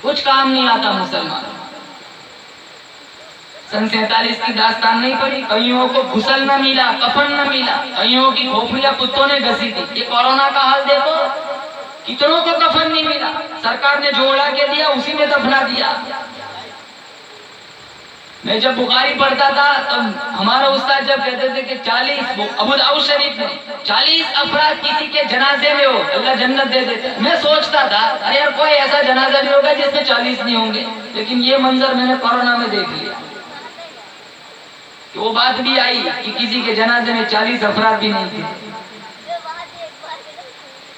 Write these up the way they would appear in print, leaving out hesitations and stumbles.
کچھ کام نہیں آتا مسلمان. سن 47 کی داستان نہیں پڑی؟ کئیوں کو غسل نہ ملا، کفن نہ ملا، کئیوں کی کھوپڑیاں کتوں نے گھسی تھی. یہ کورونا کا حال دیکھو، کتنوں کو کفن نہیں ملا، سرکار نے جوڑا کے دیا اسی میں دفنا دیا. میں جب بخاری پڑھتا تھا تب ہمارا استاد جب کہتے تھے کہ 40 ابو داؤد شریف میں 40 افراد کسی کے جنازے میں ہو اللہ جنت دے دیتے. میں سوچتا تھا ارے یار کوئی ایسا جنازہ نہیں ہوگا جس میں 40 نہیں ہوں گے، لیکن یہ منظر میں نے کورونا میں دیکھ لیا کہ وہ بات بھی آئی کہ کسی کے جنازے میں 40 افراد بھی نہیں تھے.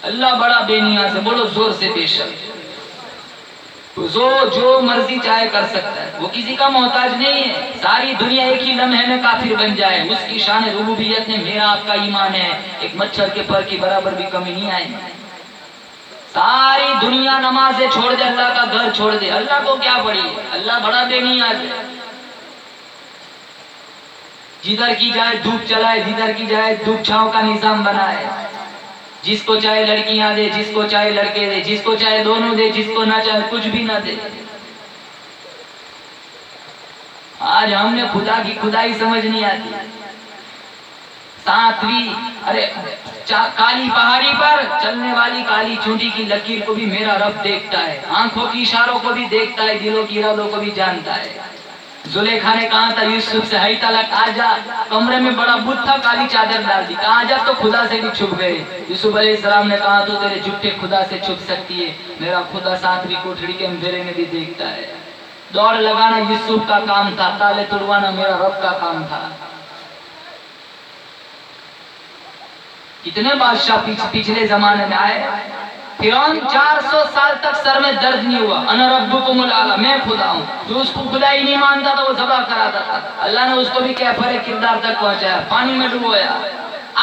اللہ بڑا بے نیاز ہے، بولو زور سے بے شک. جو مرضی چاہے کر سکتا ہے، وہ کسی کا محتاج نہیں ہے. ساری دنیا ایک ہی لمحے میں کافر بن جائے، اس کی شان ربوبیت میں میرا آپ کا ایمان ہے ایک مچھر کے پر کی برابر بھی کمی نہیں آئے. ساری دنیا نمازیں چھوڑ دے، اللہ کا گھر چھوڑ دے، اللہ کو کیا پڑی ہے؟ اللہ بڑا بے نیاز ہے. جدھر کی جائے دھوپ چلائے، جدھر کی جائے دھوپ چھاؤں کا نظام بنائے. جس کو چاہے لڑکیاں دے، جس کو چاہے لڑکے دے، جس کو چاہے دونوں دے، جس کو نہ چاہے کچھ بھی نہ دے. آج ہم نے خدا کی خدائی سمجھ نہیں آتی. ساتویں ارے کالی پہاڑی پر چلنے والی کالی چونٹی کی لکیر کو بھی میرا رب دیکھتا ہے، آنکھوں کی اشاروں کو بھی دیکھتا ہے، دلوں کی ارادوں کو بھی جانتا ہے. زلیخا نے کہا تھا یوسف سے ہائی تلک آجا، کمرے میں بڑا بت تھا، کالی چادر ڈال دی، کہا جب تو خدا سے بھی چھپ گئے. یوسف علیہ السلام نے کہا تو تیرے جھوٹے خدا سے چھپ سکتی ہے، میرا خدا ساتویں کوٹھڑی کے اندھیرے میں بھی دیکھتا ہے. دوڑ لگانا یوسف کا کام تھا، تالے توڑوانا میرا رب کا کام تھا. کتنے بادشاہ پچھلے زمانے میں آئے، فرعون 400 سال تک سر میں درد نہیں ہوا. انا ربکم الاعلی، میں خدا ہوں. جو اس کو خدا ہی نہیں مانتا تھا وہ ذبح کراتا تھا. اللہ نے اس کو بھی کیفر کردار تک پہنچایا، پانی میں ڈبویا،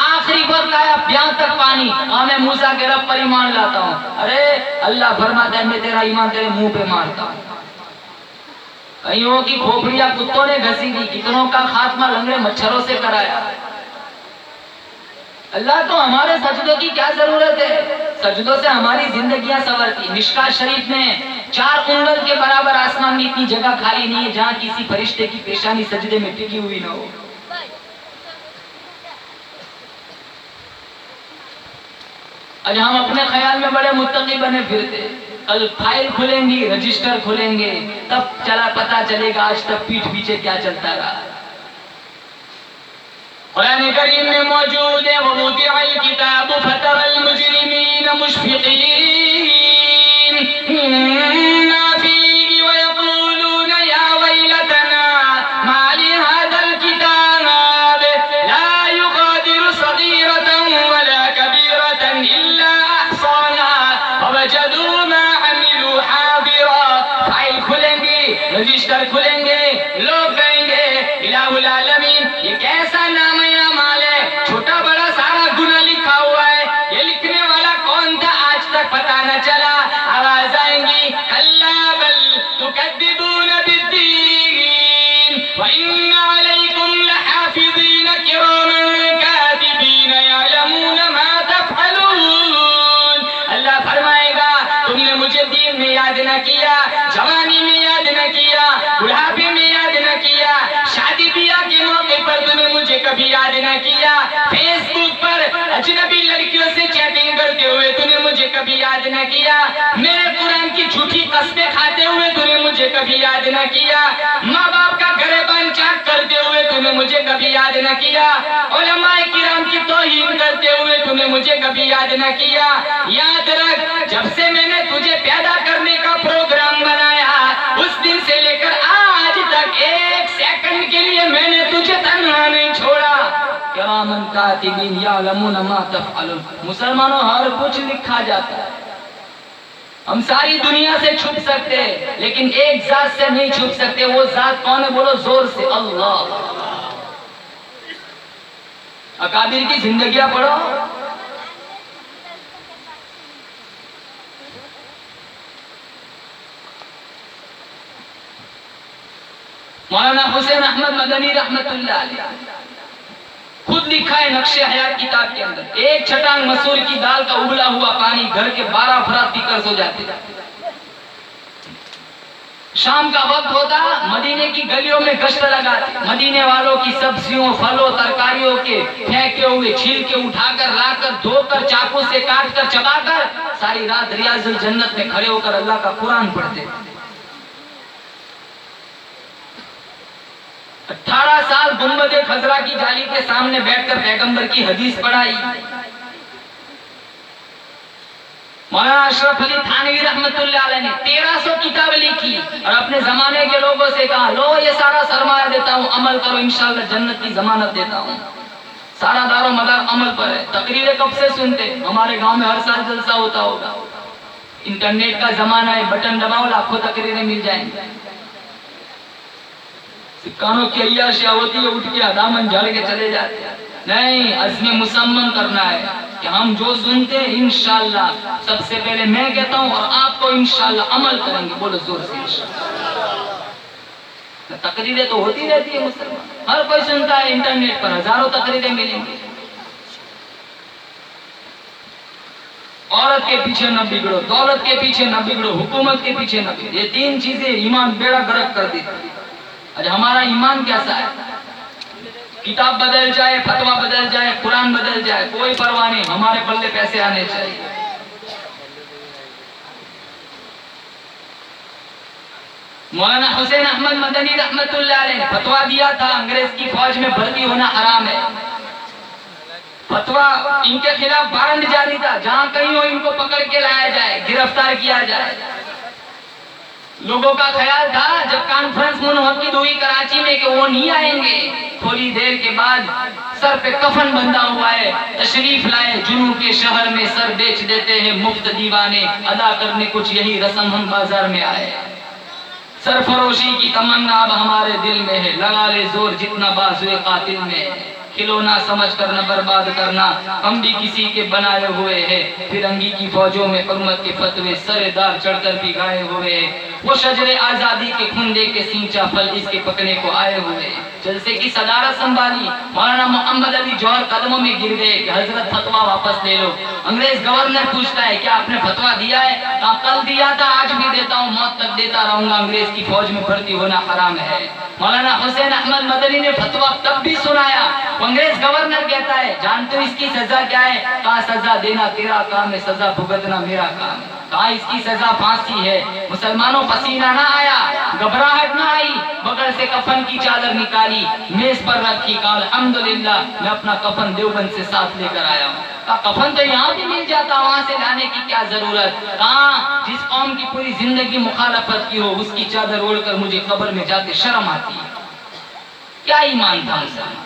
آخری وقت آیا بیان تک پانی. میں موسیٰ کے رب پر ایمان لاتا ہوں. ارے اللہ فرماتا ہے میں تیرا ایمان تیرے منہ پہ مارتا ہوں. کئیوں کی کھوپڑیاں کتوں نے گھسی دی، کتنوں کا خاتمہ لنگڑے مچھروں سے کرایا. اللہ تو ہمارے سجدوں کی کیا ضرورت ہے؟ سجدوں سے ہماری زندگیاں سنورتی. مشکات شریف میں 4 انگل کے برابر آسمان میں اتنی جگہ خالی نہیں ہے جہاں کسی فرشتے کی پیشانی سجدے میں ٹکی ہوئی نہ ہو. آج ہم اپنے خیال میں بڑے متقی بنے پھرتے، کل فائل کھلیں گی، رجسٹر کھلیں گے، تب پتا چلے گا آج تک پیٹھ پیچھے کیا چلتا رہا. قرآن کریم میں موجود ہے وَوُضِعَ الْكِتَابُ فَتَرَى الْمُجْرِمِينَ مُشْفِقِينَ مِمَّا فِيهِ وَيَقُولُونَ يَا وَيْلَتَنَا مَا لِهَذَا الْكِتَابِ لَا يُغَادِرُ صَغِيرَةً وَلَا كَبِيرَةً إِلَّا أَحْصَاهَا وَوَجَدُوا مَا عَمِلُوا حَاضِرًا. فائل کھلیں گے، رجسٹر کھلیں گے، لوگ کہیں گے الہ العالمین یہ کیسا نام ہے، مال ہے، چھوٹا بڑا سارا گناہ لکھا ہوا ہے، یہ لکھنے والا کون تھا آج تک پتا نہ چلا. آواز آئیں گی کلا بل تکذبون بالدین وان علیکم لحافظین کراما کاتبین یعلمون ما تفعلون. اللہ فرمائے گا تم نے مجھے دین میں یاد نہ کیا، جوانی میں یاد نہ کیا، بڑھاپے میں یاد نہ کیا، شادی بیاہ کے موقع پر تم نے مجھے کبھی یاد نہ کیا، فیس بک پر اجنبی لڑکیوں سے چیٹنگ کرتے ہوئے تم نے مجھے کبھی یاد نہ کیا، میرے قرآن کی جھوٹی قسمیں کھاتے ہوئے تم نے مجھے کبھی یاد نہ کیا، ماں باپ کا گریبان چاک کرتے ہوئے تم نے مجھے کبھی یاد نہ کیا، علماء کرام کی توہین کرتے ہوئے تم نے مجھے کبھی یاد نہ کیا. یاد رکھ جب سے میں نے تجھے پیدا کرنے کا پروگرام بنایا اس دن سے لے کر آج تک ایک سیکنڈ کے لیے میں نے تجھے تنہا نہیں چھوڑا. کرامن کاتبین یعلمون ما تفعلون. مسلمانوں ہر کچھ لکھا جاتا ہے. ہم ساری دنیا سے چھپ سکتے لیکن ایک ذات سے نہیں چھپ سکتے. وہ ذات کون ہے؟ بولو زور سے اللہ. اکابر کی زندگیاں پڑھو، مولانا حسین احمد مدنی رحمت اللہ علیہ خود لکھا ہے نقش حیات کتاب کے اندر، ایک چھٹانگ مسور کی دال کا ابلا ہوا پانی گھر کے 12 افراد پی کر سو جاتے. شام کا وقت ہوتا مدینے کی گلیوں میں گشت لگاتے، مدینے والوں کی سبزیوں پھلوں ترکاریوں کے پھینکے ہوئے چھلکے اٹھا کر لا کر دھو کر چاقو سے کاٹ کر چبا کر ساری رات ریاض الجنت میں کھڑے ہو کر اللہ کا قرآن پڑھتے۔ 18 سال گنبد خضرا کی جالی کے سامنے بیٹھ کر پیغمبر کی حدیث پڑھائی۔ مولانا اشرف علی تھانوی رحمت اللہ علیہ نے 1300 کتاب لکھی اور اپنے زمانے کے لوگوں سے کہا لو یہ سارا سرمایہ دیتا ہوں، عمل کرو انشاءاللہ جنت کی ضمانت دیتا ہوں۔ سارا دار و مدار عمل پر ہے۔ تقریریں کب سے سنتے؟ ہمارے گاؤں میں ہر سال جلسہ ہوتا ہوگا۔ انٹرنیٹ کا زمانہ ہے، بٹن دباؤ لاکھوں تقریریں مل جائیں گے۔ کانوں کی عیاشیاں ہوتی ہے، اٹھ کے دامن جھاڑ کے چلے جاتے ہیں۔ نہیں، عزم مصمم کرنا ہے کہ ہم جو سنتے ہیں انشاءاللہ سب سے پہلے میں کہتا ہوں اور آپ کو انشاءاللہ عمل کریں گے۔ بولو زور سے انشاءاللہ۔ تقریریں تو ہوتی رہتی ہے مسلمان، ہر کوئی سنتا ہے، انٹرنیٹ پر ہزاروں تقریریں ملیں گی۔ عورت کے پیچھے نہ بگڑو، دولت کے پیچھے نہ بگڑو، حکومت کے پیچھے نہ بگڑو، یہ تین چیزیں ایمان بیڑا غرق کر دیتی۔ آج ہمارا ایمان کیسا ہے؟ کتاب بدل جائے، فتویٰ بدل جائے، قرآن بدل جائے، کوئی پرواہ نہیں، ہمارے پلے پیسے آنے چاہیے۔ مولانا حسین احمد مدنی رحمت اللہ علیہ نے فتویٰ دیا تھا انگریز کی فوج میں بھرتی ہونا حرام ہے۔ فتویٰ ان کے خلاف وارنٹ جاری تھا، جہاں کہیں ہو ان کو پکڑ کے لایا جائے، گرفتار کیا جائے۔ لوگوں کا خیال تھا جب کانفرنس منعقد ہوئی کراچی میں کہ وہ نہیں آئیں گے، تھوڑی دیر کے بعد سر پہ کفن بندھا ہوا ہے، تشریف لائے جنوب کے شہر میں، سر بیچ دیتے ہیں مفت دیوانے، ادا کرنے کچھ یہی رسم ہم بازار میں آئے۔ سرفروشی کی تمنا اب ہمارے دل میں ہے، لگا لے زور جتنا بازوئے قاتل میں ہے، کھلونا سمجھ کر نہ برباد کرنا، ہم بھی کسی کے بنائے ہوئے ہیں، فرنگی کی فوجوں میں حرمت کے فتوے سرے دار چڑھ کر بھی گائے ہوئے ہیں، وہ شجر آزادی کے کھندے کے سینچا پھل اس کے پکنے کو آئے ہوئے ہیں۔ جلسے کی صدارت سنبھالی، مولانا محمد علی جوہر قدموں میں گر گئے کہ حضرت فتویٰ واپس لے لو۔ انگریز گورنر پوچھتا ہے کیا آپ نے فتویٰ دیا ہے؟ کہا کل دیا تھا، آج بھی دیتا ہوں، موت تک دیتا رہوں گا، انگریز کی فوج میں بھرتی ہونا حرام ہے۔ مولانا حسین احمد مدنی نے فتویٰ تب بھی سنایا۔ انگریز گورنر کہتا ہے جانتے ہو اس کی سزا کیا ہے؟ کہا سزا دینا تیرا کام ہے، سزا بھگتنا میرا کام ہے۔ کہا اس کی سزا پھانسی ہے۔ مسلمانوں پسینہ نہ آیا، گھبراہٹ نہ آئی، بغل سے کفن کی چادر نکالی، میز پر رکھی، کہا الحمدللہ میں اپنا کفن دیوبند سے ساتھ لے کر آیا ہوں۔ کہا کفن تو یہاں بھی مل جاتا، وہاں سے لانے کی کیا ضرورت؟ کہا جس قوم کی پوری زندگی مخالفت کی ہو اس کی چادر اوڑھ کر مجھے قبر میں جاتے شرم آتی ہے۔ کیا ایمان تھا مسلمان؟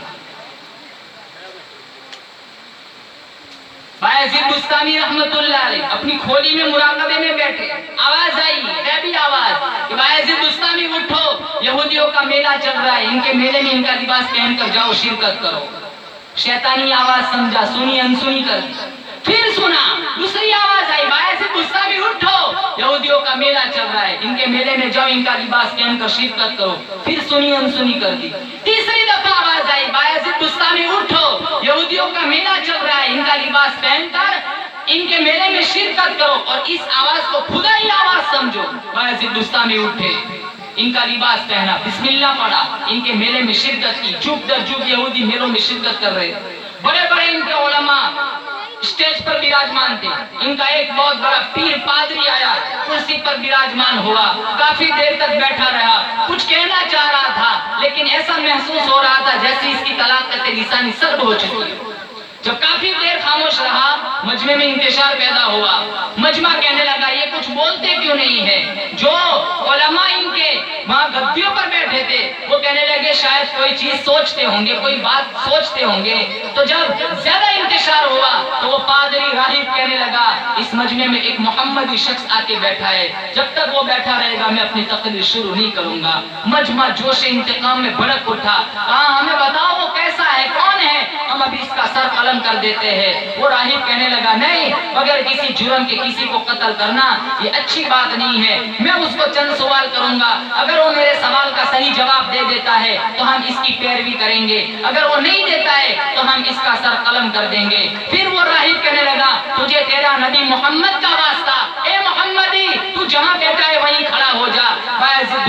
بایزید بستامی رحمت اللہ علیہ اپنی کھولی میں مراقبے میں بیٹھے، آواز آئی، غیبی آواز کہ بایزید بستامی اٹھو، یہودیوں کا میلہ چل رہا ہے، ان کے میلے میں ان کا لباس پہن کر جاؤ، شرکت کرو۔ شیطانی آواز سمجھا، سنی انسنی کر دی۔ پھر سنا، دوسری آواز آئی، بایزید بستامی اٹھو، یہودیوں کا میلہ چل رہا ہے، ان کے میلے میں جاؤ، ان کا لباس پہن کر شرکت کرو۔ پھر سنی انسنی کر دی۔ تیسری دفعہ آواز آئی، بایزید بستامی اٹھو، یہودیوں کا میلہ چل رہا ہے، ان کا لباس پہن کر ان کے میلے میں شرکت کرو، اور اس آواز کو خدا ہی آواز سمجھو۔ بایزید بستامی اٹھے، ان کا لباس پہنا، بسم اللہ پڑھا، ان کے میلے میں شرکت کی۔ جھک در جھک یہودی میلوں میں شرکت کر رہے، بڑے بڑے ان کے علماء اسٹیج پر براجمان تھے۔ ان کا ایک بہت بڑا پیر پادری آیا، کرسی پر براجمان ہوا، کافی دیر تک بیٹھا رہا، کچھ کہنا چاہ رہا تھا لیکن ایسا محسوس ہو رہا تھا جیسے اس کی طلاقت لسانی سلب ہو چکی ہے۔ جب کافی دیر خاموش رہا، مجمع میں انتشار پیدا ہوا۔ مجمع کہنے لگا یہ کچھ بولتے کیوں نہیں ہے؟ جو علماء ان کے وہاں گدیوں پر بیٹھے تھے وہ کہنے لگے شاید کوئی چیز سوچتے ہوں گے، کوئی بات سوچتے ہوں گے۔ تو جب زیادہ انتشار ہوا تو وہ پادری راہب کہنے لگا اس مجمع میں ایک محمدی شخص آ کے بیٹھا ہے، جب تک وہ بیٹھا رہے گا میں اپنی تقریر شروع نہیں کروں گا۔ مجمع جوش انتقام میں بھڑک اٹھا، کہا ہمیں بتاؤ وہ کیسا ہے، کون ہے، ہم ابھی اس کا سر قلم کر دیتے ہیں۔ وہ راہب کہنے لگا نہیں، بغیر کسی جرم کے کسی کو قتل کرنا یہ اچھی بات نہیں ہے، میں اس کو چند سوال کروں گا، اگر وہ میرے سوال کا صحیح جواب دے دیتا ہے تو ہم اس کی پیروی کریں گے، اگر وہ نہیں دیتا ہے تو ہم اس کا سر قلم کر دیں گے۔ پھر وہ راہب کہنے لگا تجھے تیرا نبی محمد کا واسطہ، اے محمدی تو جہاں بیٹھا ہے وہیں کھڑا ہو جا۔ بایزید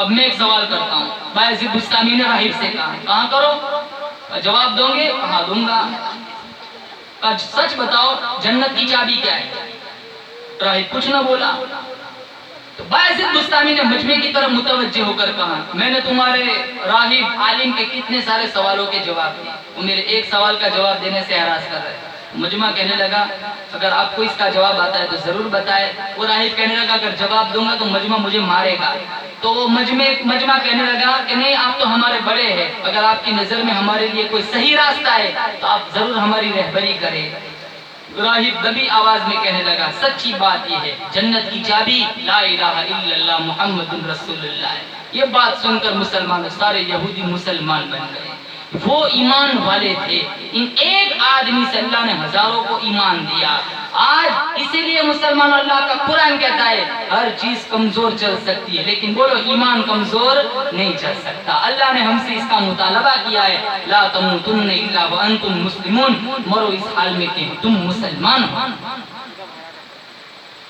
اب میں ایک سوال کرتا ہوں، بایزید بستامی نے راہب سے کہا کہاں کرو؟ جواب دوں گے؟ کہاں دوں گا۔ کہا سچ بتاؤ جنت کی چابی کیا ہے؟ راہب کچھ نہ بولا۔ تو بایزید بستامی نے مجمع کی طرف متوجہ ہو کر کہا میں نے تمہارے راہب عالم کے کتنے سارے سوالوں کے جواب دیے، وہ میرے ایک سوال کا جواب دینے سے اعراض کر رہے ہیں۔ مجمع کہنے لگا اگر آپ کو اس کا جواب آتا ہے تو ضرور بتائے۔ وہ راہب کہنے لگا اگر جواب دوں گا تو مجمع مجھے مارے گا۔ تو وہ مجمع کہنے لگا کہ نہیں آپ تو ہمارے بڑے ہیں، اگر آپ کی نظر میں ہمارے لیے کوئی صحیح راستہ ہے تو آپ ضرور ہماری رہبری کریں۔ راہب دبی آواز میں کہنے لگا سچی بات یہ ہے جنت کی چابی لا الہ الا اللہ محمد رسول اللہ ہے۔ یہ بات سن کر مسلمان سارے یہودی مسلمان بن گئے۔ وہ ایمان والے تھے، ان ایک آدمی سے اللہ نے ہزاروں کو ایمان دیا۔ آج اسی لیے مسلمان اللہ کا قرآن کہتا ہے ہر چیز کمزور چل سکتی ہے لیکن بولو ایمان کمزور نہیں چل سکتا۔ اللہ نے ہم سے اس کا مطالبہ کیا ہے لا تموتن الا وانتم مسلمون، مرو اس حال میں کہ تم مسلمان ہو۔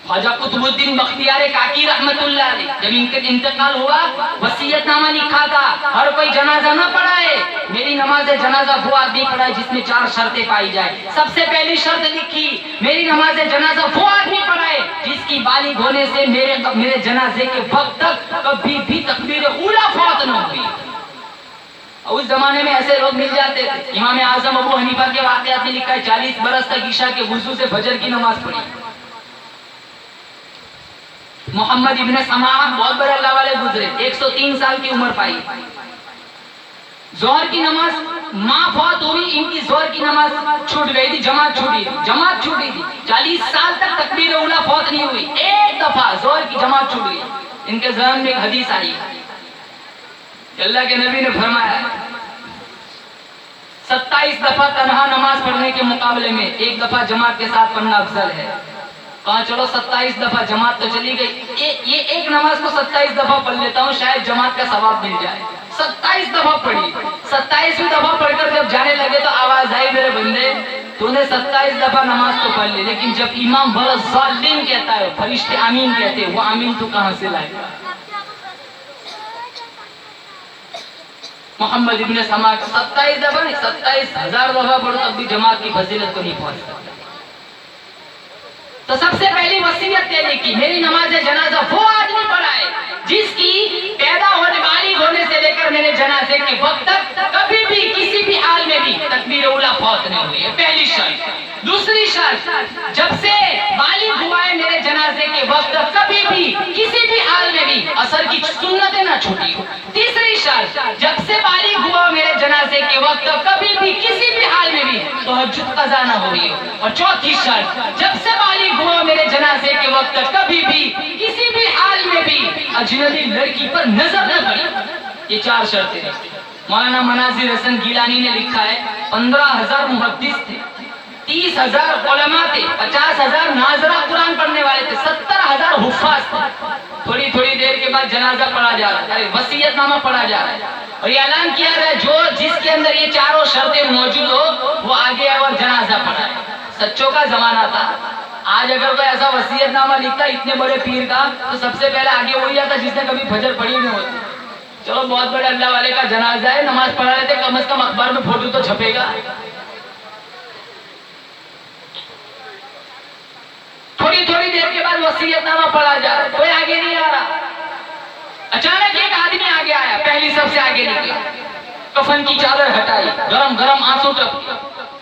خواجہ قطب الدین بختیار کاکی رحمت اللہ علیہ جب ان کے انتقال ہوا وصیت نامہ لکھا تھا ہر کوئی جنازہ نہ پڑھائے، میری نماز جنازہ وہ آدمی پڑھائے جس میں 4 شرطیں پائی جائے۔ سب سے پہلی شرط لکھی میری نماز جنازہ وہ آدمی پڑھائے جس کی بالغ ہونے سے میرے جنازے کے وقت تک کبھی بھی تکبیر اولیٰ فوت نہ ہوئی۔ اس زمانے میں ایسے لوگ مل جاتے تھے۔ امام اعظم ابو حنیفہ کے واقعات میں لکھا ہے 40 برس تک عشاء کے وضو سے فجر کی نماز پڑھی۔ محمد ابن سماع بہت بڑے اللہ والے گزرے، 103 سال کی عمر پائی۔ ظہر کی نماز ماں فوت ہوئی، ان کی ظہر کی نماز چھوٹ گئی تھی، جماعت چھوٹی تھی 40 سال تک تکبیر اولیٰ فوت نہیں ہوئی، ایک دفعہ ظہر کی جماعت چھوٹ گئی۔ ان کے ذہن میں ایک حدیث آئی کہ اللہ کے نبی نے فرمایا 27 دفعہ تنہا نماز پڑھنے کے مقابلے میں ایک دفعہ جماعت کے ساتھ پڑھنا افضل ہے۔ کہاں چلو 27 دفعہ جماعت تو چلی گئی، یہ ایک نماز کو 27 دفعہ پڑھ لیتا ہوں شاید جماعت کا ثواب مل جائے۔ 27 دفعہ پڑھی، 27ویں دفعہ پڑھ کر جب جانے لگے تو آواز آئی میرے بندے تو نے 27 دفعہ نماز تو پڑھ لی لیکن جب امام بڑا ظالم کہتا ہے فرشتے آمین کہتے ہیں، وہ آمین تو کہاں سے لائے گا؟ محمد ابن سماع 27 دفعہ نہیں 27,000 دفعہ پڑھو تب بھی جماعت کی فضیلت کو نہیں پہنچ سکتا۔ تو سب سے پہلی وصیت یہ لکھی میری نماز جنازہ وہ آدمی پڑھائے جس کی پیدا بالغ ہونے سے لے کر میرے جنازے کے وقت تک کبھی بھی کسی بھی حال میں بھی تکبیر اولیٰ فوت نہیں ہوئی ہے، پہلی شرط۔ دوسری شرط جب سے بالغ ہوا ہے میرے جنازے کے وقت کبھی بھی کسی بھی حال میں بھی عصر کی سنتیں نہ چھوٹی ہو۔ تیسری شرط جب سے بالغ ہوا میرے جنازے کے وقت کبھی بھی کسی بھی حال میں بھی تہجد قضا نہ ہوئی ہو۔ اور چوتھی شرط جب سے بالغ ہوا میرے جنازے کے وقت کبھی بھی کسی بھی حال میں بھی اجنبی لڑکی پر نظر نہ پڑی۔ یہ 4 شرطیں ہیں۔ مولانا مناظر حسن گیلانی نے لکھا ہے 15,000 محدث تھے، 30,000 علماء تھے، 50,000 ناظرہ قرآن پڑھنے والے تھے، 70,000 حفاظ تھے۔ تھوڑی دیر کے بعد جنازہ پڑھا جا رہا ہے، وصیت نامہ پڑھا جا رہا ہے اور یہ اعلان کیا رہا ہے جو جس کے اندر یہ 4 شرطیں موجود ہو وہ آگے آئے اور جنازہ پڑھائے۔ سچوں کا زمانہ تھا۔ آج اگر کوئی ایسا وصیت نامہ لکھتا اتنے بڑے پیر کا تو سب سے پہلے آگے وہی آتا جس نے کبھی فجر پڑھی نہیں ہوتی۔ چلو بہت بڑے اللہ والے کا جنازہ ہے نماز پڑھا لیتے، کم از کم اخبار میں فوٹو تو چھپے گا۔ تھوڑی دیر کے بعد وصیت نامہ پڑھا جا رہا ہے، کوئی آگے نہیں آ رہا۔ اچانک ایک آدمی آگے آیا، پہلی سب سے آگے نکلا، کفن کی چادر ہٹائی، گرم آنسو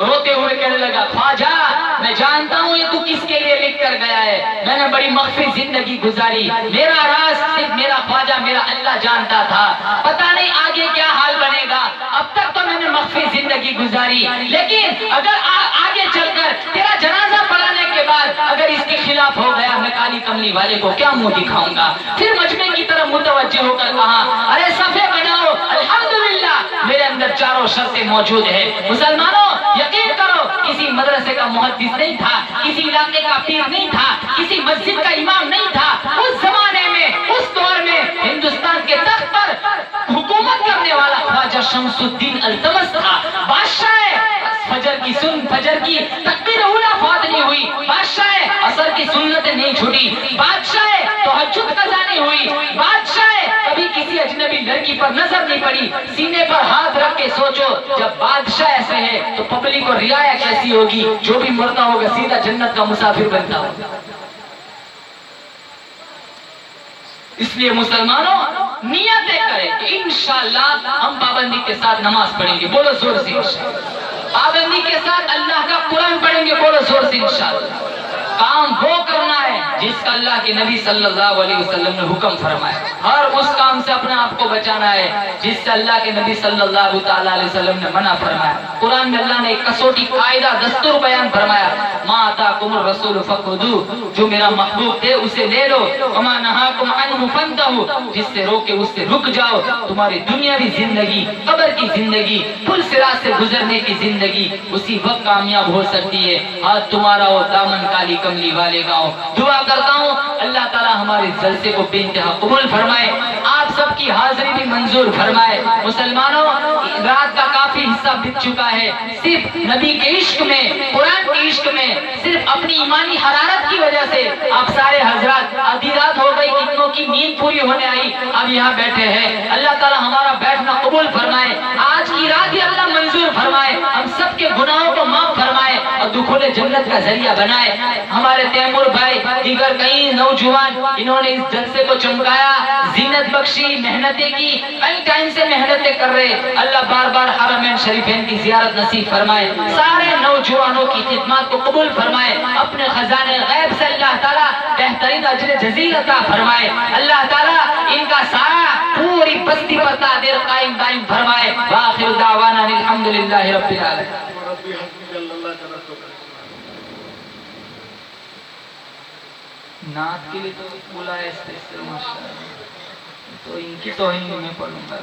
روتے ہوئے کہنے لگا خواجہ میں جانتا ہوں یہ تو کس کے لیے لکھ کر گیا ہے، میں نے بڑی مخفی زندگی گزاری، میرا راز صرف میرا خواجہ میرا اللہ جانتا تھا، پتہ نہیں آگے کیا حال بنے گا، اب تک تو میں نے مخفی زندگی گزاری لیکن اگر آگے چل کر تیرا جنازہ پڑھانے کے بعد اگر اس کے خلاف ہو گیا میں کالی کملی والے کو کیا منہ دکھاؤں گا۔ پھر مجمع کی طرف متوجہ ہو کر کہا ارے صفے بناؤ، الحمدللہ میرے اندر 4 شرطیں موجود ہیں۔ مسلمانوں یقین کرو کسی مدرسے کا محدث نہیں تھا، کسی علاقے کا پیر نہیں تھا، کسی مسجد کا امام نہیں تھا، اس زمانے میں اس دور میں ہندوستان کے تخت پر حکومت کرنے والا خواجہ شمس الدین التمش تھا۔ بادشاہ فجر کی تکبیر اولیٰ فوت نہیں ہوئی، بادشاہ عصر کی سنتیں نہیں چھوٹی، بادشاہ تہجد قضا نہیں ہوئی، بادشاہ کبھی کسی بھی لڑکی پر نظر نہیں پڑی. سینے پر ہاتھ رکھ کے سوچو جب بادشاہ ایسے ہے تو پبلک کو رعایا کیسی ہوگی. جو بھی مرتا ہوگا سیدھا جنت کا مسافر بنتا ہوگا. اس لیے مسلمانوں نیتیں کریں کہ انشاءاللہ ہم پابندی کے ساتھ نماز پڑھیں گے. بولو زور سے انشاءاللہ. پابندی کے ساتھ اللہ کا قرآن پڑھیں گے. بولو زور سے انشاءاللہ. کام وہ کرنا ہے جس کا اللہ کے نبی صلی اللہ علیہ وسلم نے حکم فرمایا. ہر اس کام سے اپنے آپ کو بچانا ہے جس سے اللہ کے نبی صلی اللہ تعالی علیہ وسلم نے منع فرمایا. قرآن میں اللہ نے ایک کسوٹی قاعدہ دستور بیان فرمایا. ما آتاکم الرسول فخذوہ. جو میرا محبوب ہے اسے لے لو. وما نہاکم عنہ فانتہوا. جس سے روکے اس سے رک جاؤ. تمہاری دنیاوی زندگی, قبر کی زندگی, پل صراط سے گزرنے کی زندگی اسی وقت کامیاب ہو سکتی ہے. ہاتھ تمہارا ہو, دامن کالی کملی والے کا ہو. دعا کرتا ہوں اللہ تعالی ہمارے جلسے کو بے انتہا قبول فرمائے. آپ سب کی حاضری بھی منظور فرمائے. مسلمانوں رات کا کافی حصہ بت چکا ہے. صرف نبی کے عشق میں, قرآن کے عشق میں, صرف اپنی ایمانی حرارت کی وجہ سے آپ سارے حضرات آدھی رات ہو گئی, کتنوں کی نیند پوری ہونے آئی, اب یہاں بیٹھے ہیں. اللہ تعالی ہمارا بیٹھنا قبول فرمائے. آج کی رات ہی اللہ منظور فرمائے. ہم سب کے گناہوں کو معاف فرمائے اور دخول جنت کا ذریعہ بنائے. ہمارے تیمور بھائی, دیگر کئی نوجوان انہوں نے اس جلسے کو چمکایا, زینت بخشی, محنتیں کی, کئی ٹائم سے محنتیں کر رہے. اللہ بار بار حرمین شریفین کی زیارت نصیب فرمائے. سارے نوجوانوں کی خدمات کو قبول فرمائے. اپنے خزانے غیب سے اللہ تعالیٰ بہترین اجر جزیل عطا فرمائے. اللہ تعالیٰ ان کا سایہ پوری بستی پر تا دیر قائم دائم فرمائے. وآخر دعوانا الحمدللہ رب العالمین. نعت کے لیے تو بولا ہے اسپیشل ماشاءاللہ, تو ان کی توہین میں پڑھوں گا.